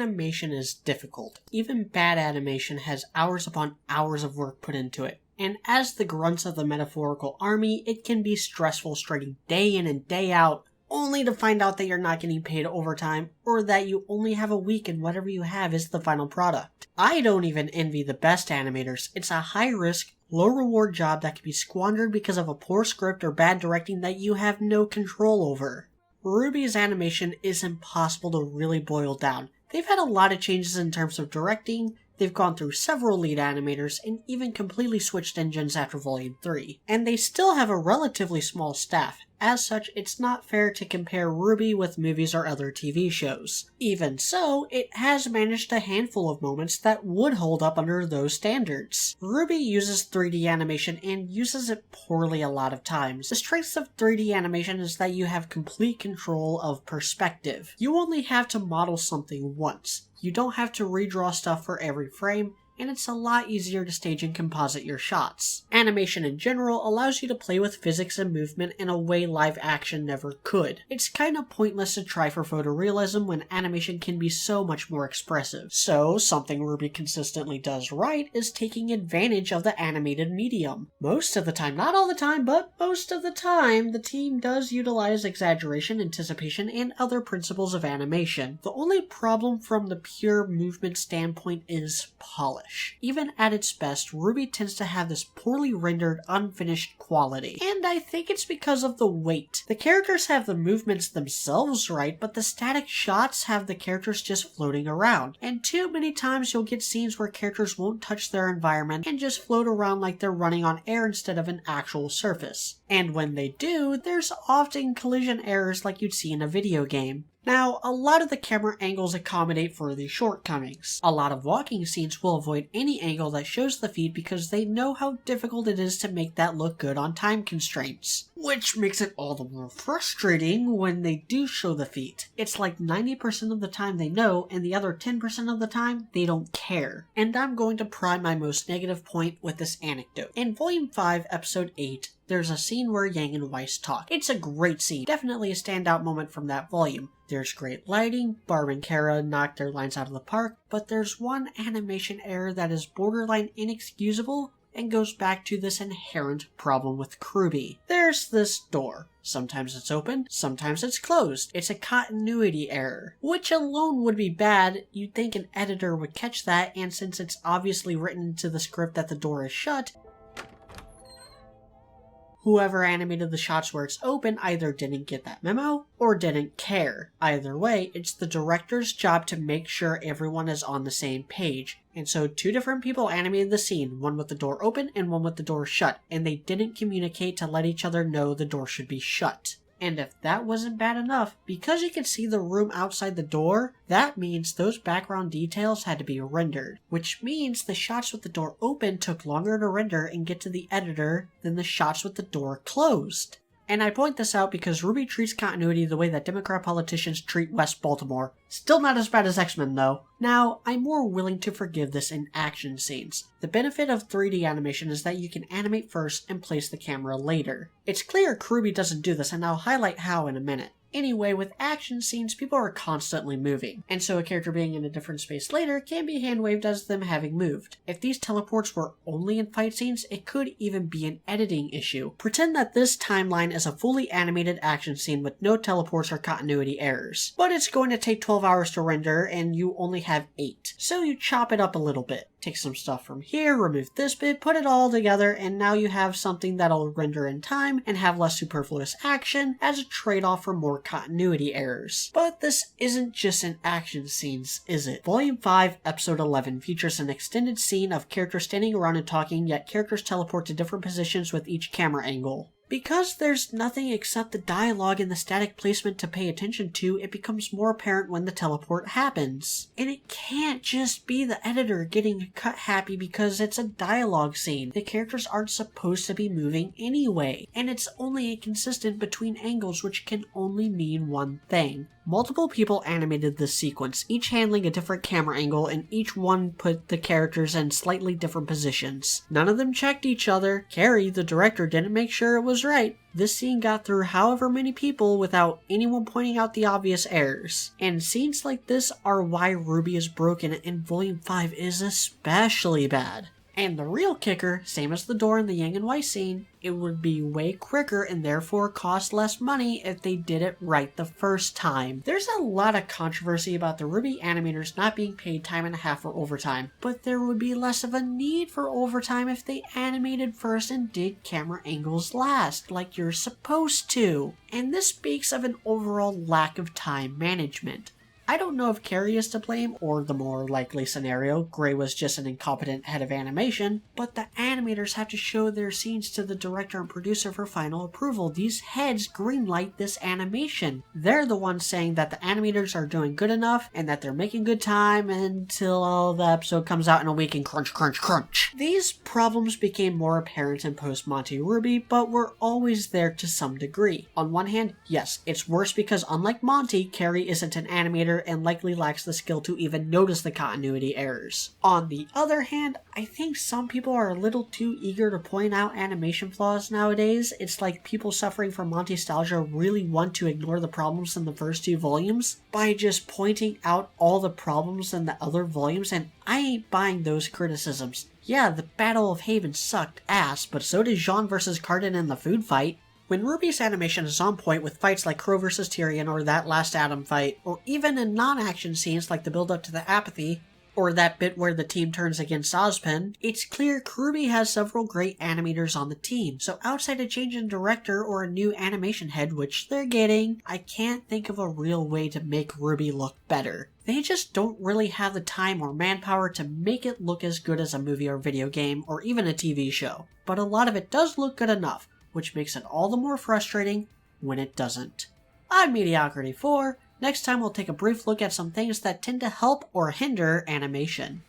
animation is difficult. Even bad animation has hours upon hours of work put into it. And as the grunts of the metaphorical army, it can be stressful straight day in and day out, only to find out that you're not getting paid overtime, or that you only have a week and whatever you have is the final product. I don't even envy the best animators. It's a high-risk, low-reward job that can be squandered because of a poor script or bad directing that you have no control over. RWBY's animation is impossible to really boil down. They've had a lot of changes in terms of directing, they've gone through several lead animators, and even completely switched engines after Volume 3. And they still have a relatively small staff. As such, it's not fair to compare RWBY with movies or other TV shows. Even so, it has managed a handful of moments that would hold up under those standards. RWBY uses 3D animation and uses it poorly a lot of times. The strength of 3D animation is that you have complete control of perspective. You only have to model something once. You don't have to redraw stuff for every frame, and it's a lot easier to stage and composite your shots. Animation in general allows you to play with physics and movement in a way live action never could. It's kinda pointless to try for photorealism when animation can be so much more expressive. So, something RWBY consistently does right is taking advantage of the animated medium. Most of the time, not all the time, but most of the time, the team does utilize exaggeration, anticipation, and other principles of animation. The only problem from the pure movement standpoint is polish. Even at its best, RWBY tends to have this poorly rendered, unfinished quality. And I think it's because of the weight. The characters have the movements themselves right, but the static shots have the characters just floating around. And too many times you'll get scenes where characters won't touch their environment and just float around like they're running on air instead of an actual surface. And when they do, there's often collision errors like you'd see in a video game. Now, a lot of the camera angles accommodate for these shortcomings. A lot of walking scenes will avoid any angle that shows the feet because they know how difficult it is to make that look good on time constraints. Which makes it all the more frustrating when they do show the feet. It's like 90% of the time they know, and the other 10% of the time, they don't care. And I'm going to prime my most negative point with this anecdote. In Volume 5, Episode 8, there's a scene where Yang and Weiss talk. It's a great scene, definitely a standout moment from that volume. There's great lighting, Barb and Kara knock their lines out of the park, but there's one animation error that is borderline inexcusable and goes back to this inherent problem with RWBY. There's this door. Sometimes it's open, sometimes it's closed. It's a continuity error, which alone would be bad. You'd think an editor would catch that, and since it's obviously written into the script that the door is shut, whoever animated the shots where it's open either didn't get that memo or didn't care. Either way, it's the director's job to make sure everyone is on the same page. And so 2 different people animated the scene, one with the door open and one with the door shut, and they didn't communicate to let each other know the door should be shut. And if that wasn't bad enough, because you could see the room outside the door, that means those background details had to be rendered. Which means the shots with the door open took longer to render and get to the editor than the shots with the door closed. And I point this out because RWBY treats continuity the way that Democrat politicians treat West Baltimore. Still not as bad as X-Men though. Now, I'm more willing to forgive this in action scenes. The benefit of 3D animation is that you can animate first and place the camera later. It's clear RWBY doesn't do this, and I'll highlight how in a minute. Anyway, with action scenes, people are constantly moving, and so a character being in a different space later can be hand-waved as them having moved. If these teleports were only in fight scenes, it could even be an editing issue. Pretend that this timeline is a fully animated action scene with no teleports or continuity errors. But it's going to take 12 hours to render, and you only have 8. So you chop it up a little bit. Take some stuff from here, remove this bit, put it all together, and now you have something that'll render in time and have less superfluous action as a trade-off for more continuity errors. But this isn't just in action scenes, is it? Volume 5, Episode 11 features an extended scene of characters standing around and talking, yet characters teleport to different positions with each camera angle. Because there's nothing except the dialogue and the static placement to pay attention to, it becomes more apparent when the teleport happens. And it can't just be the editor getting cut happy because it's a dialogue scene. The characters aren't supposed to be moving anyway, and it's only inconsistent between angles, which can only mean one thing. Multiple people animated this sequence, each handling a different camera angle, and each one put the characters in slightly different positions. None of them checked each other. Carrie, the director, didn't make sure it was was right. This scene got through however many people without anyone pointing out the obvious errors. And scenes like this are why RWBY is broken, and Volume 5 is especially bad. And the real kicker, same as the door in the Yang and Wei scene, it would be way quicker and therefore cost less money if they did it right the first time. There's a lot of controversy about the RWBY animators not being paid time and a half for overtime, but there would be less of a need for overtime if they animated first and did camera angles last, like you're supposed to. And this speaks of an overall lack of time management. I don't know if Carrie is to blame, or the more likely scenario, Gray was just an incompetent head of animation, but the animators have to show their scenes to the director and producer for final approval. These heads greenlight this animation. They're the ones saying that the animators are doing good enough, and that they're making good time until the episode comes out in a week and crunch, crunch, crunch. These problems became more apparent in post-Monty RWBY, but were always there to some degree. On one hand, yes, it's worse because unlike Monty, Carrie isn't an animator and likely lacks the skill to even notice the continuity errors. On the other hand, I think some people are a little too eager to point out animation flaws nowadays. It's like people suffering from Monty-stalgia really want to ignore the problems in the first 2 volumes by just pointing out all the problems in the other volumes, and I ain't buying those criticisms. Yeah, the Battle of Haven sucked ass, but so did Jean vs. Cardin in the food fight. When RWBY's animation is on point with fights like Crow vs. Tyrion or that Last Adam fight, or even in non-action scenes like the build-up to the Apathy, or that bit where the team turns against Ozpin, it's clear RWBY has several great animators on the team, so outside a change in director or a new animation head, which they're getting, I can't think of a real way to make RWBY look better. They just don't really have the time or manpower to make it look as good as a movie or video game, or even a TV show. But a lot of it does look good enough, which makes it all the more frustrating when it doesn't. I'm Mediocrity4. Next time we'll take a brief look at some things that tend to help or hinder animation.